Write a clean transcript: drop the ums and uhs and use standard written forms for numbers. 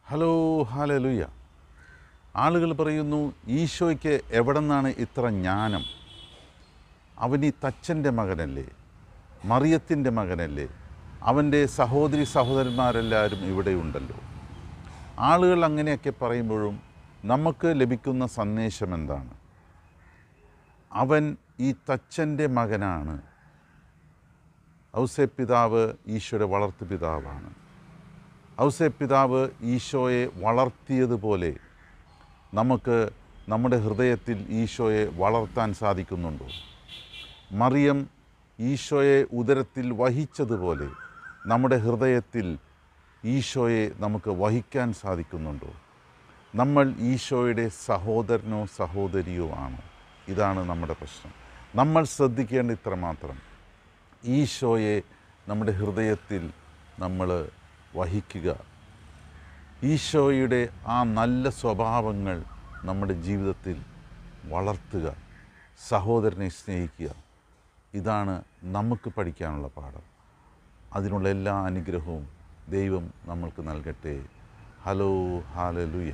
Hello hallelujah. ആളുകൾ പറയുന്നു, ഈശോയ്ക്ക് എവിടെ നിന്നാണ് ഇത്ര ജ്ഞാനം? അവൻ ഈ തച്ചൻ്റെ മകനല്ലേ, മറിയത്തിൻ്റെ മകനല്ലേ, അവൻ്റെ സഹോദരി സഹോദരന്മാരെല്ലാവരും ഇവിടെയുണ്ടല്ലോ. ആളുകൾ അങ്ങനെയൊക്കെ പറയുമ്പോഴും നമുക്ക് ലഭിക്കുന്ന സന്ദേശം എന്താണ്? അവൻ ഈ തച്ചൻ്റെ മകനാണ്. ഔസേപ്പിതാവ് ഈശോയുടെ വളർത്തു പിതാവാണ്. ഔസേപ്പിതാവ് ഈശോയെ വളർത്തിയതുപോലെ നമുക്ക് നമ്മുടെ ഹൃദയത്തിൽ ഈശോയെ വളർത്താൻ സാധിക്കുന്നുണ്ടോ? മറിയം ഈശോയെ ഉദരത്തിൽ വഹിച്ചതുപോലെ നമ്മുടെ ഹൃദയത്തിൽ ഈശോയെ നമുക്ക് വഹിക്കാൻ സാധിക്കുന്നുണ്ടോ? നമ്മൾ ഈശോയുടെ സഹോദരനോ സഹോദരിയോ ആണോ? ഇതാണ് നമ്മുടെ പ്രശ്നം. നമ്മൾ ശ്രദ്ധിക്കേണ്ട ഇത്രമാത്രം, ഈശോയെ നമ്മുടെ ഹൃദയത്തിൽ നമ്മൾ വഹിക്കുക. ഈശോയുടെ ആ നല്ല സ്വഭാവങ്ങൾ നമ്മുടെ ജീവിതത്തിൽ വളർത്തുക. സഹോദരനെ സ്നേഹിക്കുക. ഇതാണ് നമുക്ക് പഠിക്കാനുള്ള പാഠം. അതിനുള്ള എല്ലാ അനുഗ്രഹവും ദൈവം നമ്മൾക്ക് നൽകട്ടെ. Hello hallelujah.